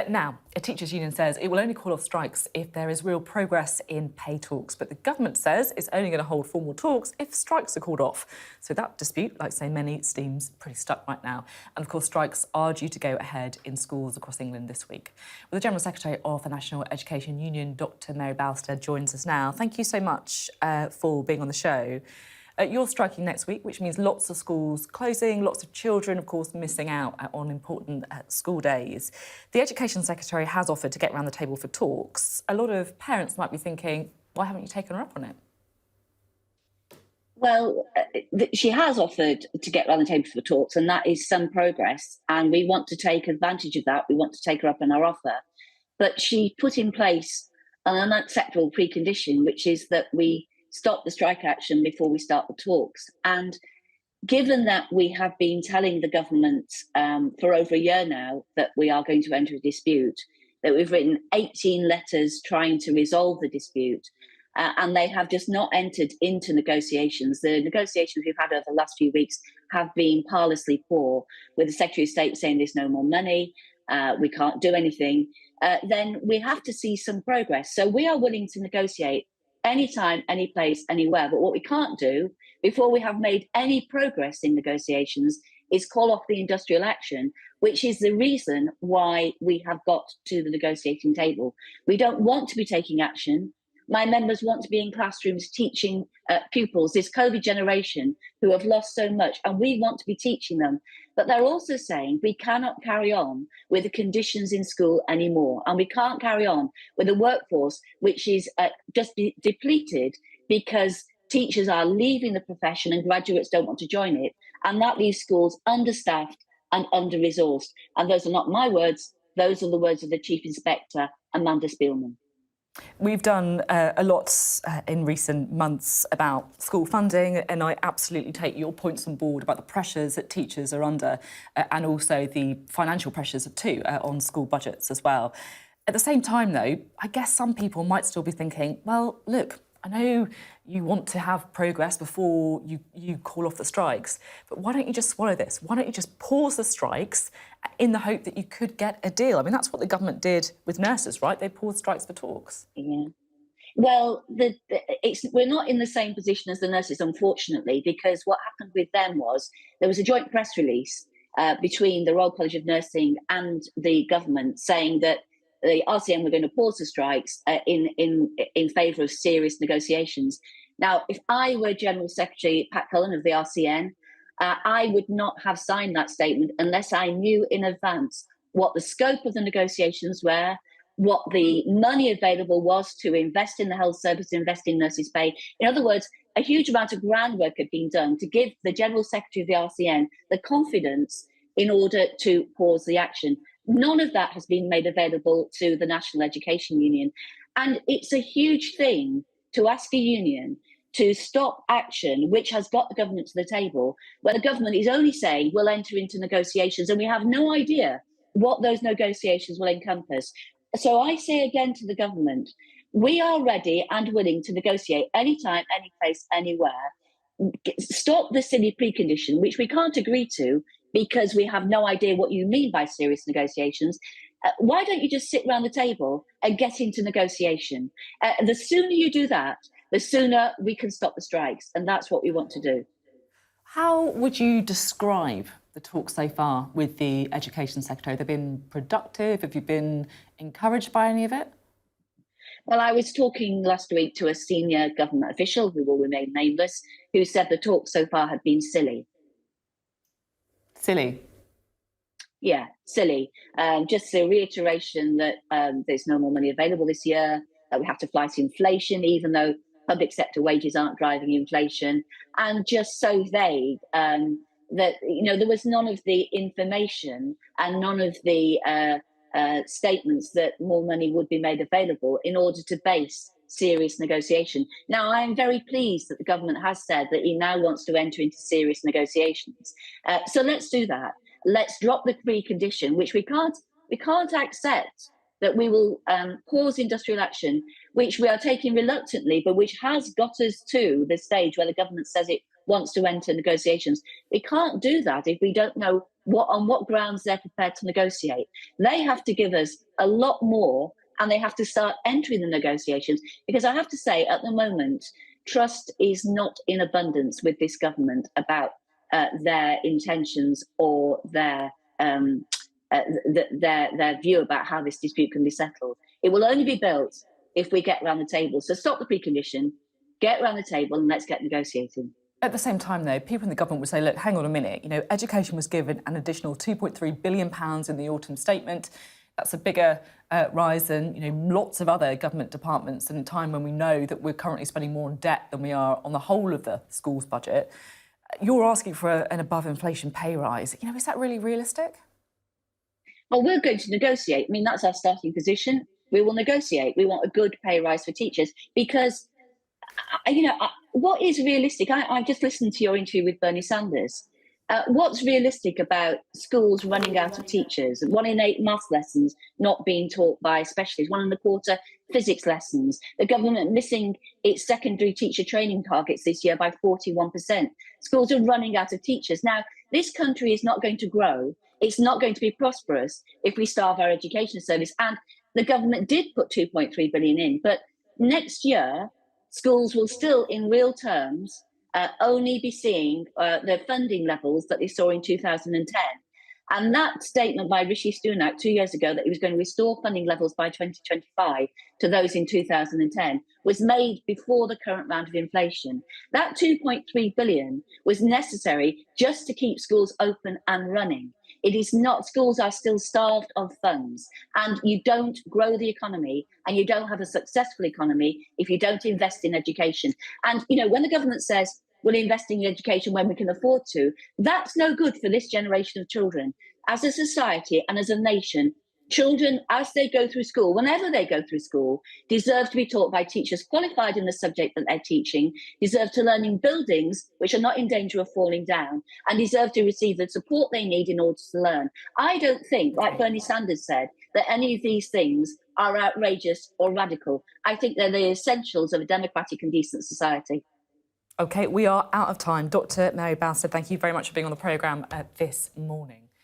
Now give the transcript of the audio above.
Now, a teachers' union says it will only call off strikes if there is real progress in pay talks, but the government says it's only going to hold formal talks if strikes are called off. So that dispute, like so many, seems pretty stuck right now. And of course, strikes are due to go ahead in schools across England this week. Well, the General Secretary of the National Education Union, Dr. Mary Bousted, joins us now. Thank you so much for being on the show. You're striking next week, which means lots of schools closing, lots of children, of course, missing out on important school days. The Education Secretary has offered to get round the table for talks. A lot of parents might be thinking, why haven't you taken her up on it? Well, she has offered to get round the table for talks, and that is some progress. And we want to take advantage of that. We want to take her up on our offer. But she put in place an unacceptable precondition, which is that we stop the strike action before we start the talks. And given that we have been telling the government for over a year now that we are going to enter a dispute, that we've written 18 letters trying to resolve the dispute, and they have just not entered into negotiations. The negotiations we've had over the last few weeks have been parlously poor, with the Secretary of State saying there's no more money, we can't do anything. Then we have to see some progress. So we are willing to negotiate anytime, any place, anywhere. But what we can't do before we have made any progress in negotiations is call off the industrial action, which is the reason why we have got to the negotiating table. We don't want to be taking action. My members want to be in classrooms teaching pupils, this COVID generation who have lost so much, and we want to be teaching them. But they're also saying we cannot carry on with the conditions in school anymore, and we can't carry on with a workforce which is just depleted because teachers are leaving the profession and graduates don't want to join it, and that leaves schools understaffed and under-resourced. And those are not my words, those are the words of the Chief Inspector, Amanda Spielman. We've done a lot in recent months about school funding, and I absolutely take your points on board about the pressures that teachers are under and also the financial pressures too on school budgets as well. At the same time, though, I guess some people might still be thinking, well, look, I know you want to have progress before you call off the strikes, but why don't you just swallow this? Why don't you just pause the strikes in the hope that you could get a deal? I mean, that's what the government did with nurses, right? They paused strikes for talks. Yeah. Well, we're not in the same position as the nurses, unfortunately, because what happened with them was there was a joint press release between the Royal College of Nursing and the government saying that the RCN were going to pause the strikes in favour of serious negotiations. Now, if I were General Secretary Pat Cullen of the RCN, I would not have signed that statement unless I knew in advance what the scope of the negotiations were, what the money available was to invest in the health service, invest in nurses' pay. In other words, a huge amount of groundwork had been done to give the General Secretary of the RCN the confidence in order to pause the action. None of that has been made available to the National Education Union. And it's a huge thing to ask a union to stop action which has got the government to the table, where the government is only saying we'll enter into negotiations, and we have no idea what those negotiations will encompass. So I say again to the government, we are ready and willing to negotiate anytime, any place, anywhere. Stop the silly precondition, which we can't agree to because we have no idea what you mean by serious negotiations. Why don't you just sit around the table and get into negotiation? The sooner you do that, the sooner we can stop the strikes, and that's what we want to do. How would you describe the talks so far with the Education Secretary? Have they been productive? Have you been encouraged by any of it? Well, I was talking last week to a senior government official who will remain nameless, who said the talks so far have been silly. Silly? Yeah, silly. Just a reiteration that there's no more money available this year, that we have to fight inflation, even though public sector wages aren't driving inflation, and just so vague that, you know, there was none of the information and none of the statements that more money would be made available in order to base serious negotiation. Now, I'm very pleased that the government has said that he now wants to enter into serious negotiations. So let's do that. Let's drop the precondition, which we can't accept that we will pause industrial action, which we are taking reluctantly, but which has got us to the stage where the government says it wants to enter negotiations. We can't do that if we don't know on what grounds they're prepared to negotiate. They have to give us a lot more, and they have to start entering the negotiations, because I have to say, at the moment, trust is not in abundance with this government about their intentions or their view about how this dispute can be settled. It will only be built if we get around the table. So stop the precondition, get around the table, and let's get negotiating. At the same time, though, people in the government would say, look, hang on a minute, education was given an additional £2.3 billion in the autumn statement. That's a bigger rise than, lots of other government departments in a time when we know that we're currently spending more on debt than we are on the whole of the school's budget. You're asking for an above-inflation pay rise. Is that really realistic? Well, we're going to negotiate. I mean, that's our starting position. We will negotiate. We want a good pay rise for teachers because, what is realistic? I've just listened to your interview with Bernie Sanders. What's realistic about schools running out of teachers? 1 in 8 maths lessons not being taught by specialists, 1 1/4 physics lessons, the government missing its secondary teacher training targets this year by 41%. Schools are running out of teachers. Now, this country is not going to grow. It's not going to be prosperous if we starve our education service. And the government did put 2.3 billion in, but next year, schools will still, in real terms, only be seeing the funding levels that they saw in 2010. And that statement by Rishi Sunak 2 years ago that he was going to restore funding levels by 2025 to those in 2010 was made before the current round of inflation. That 2.3 billion was necessary just to keep schools open and running. It is not, schools are still starved of funds, and you don't grow the economy and you don't have a successful economy if you don't invest in education. And, when the government says, we'll invest in education when we can afford to, that's no good for this generation of children. As a society and as a nation, children, as they go through school, whenever they go through school, deserve to be taught by teachers qualified in the subject that they're teaching, deserve to learn in buildings which are not in danger of falling down, and deserve to receive the support they need in order to learn. I don't think, like Bernie Sanders said, that any of these things are outrageous or radical. I think they're the essentials of a democratic and decent society. OK, we are out of time. Dr. Mary Bousted, thank you very much for being on the programme this morning.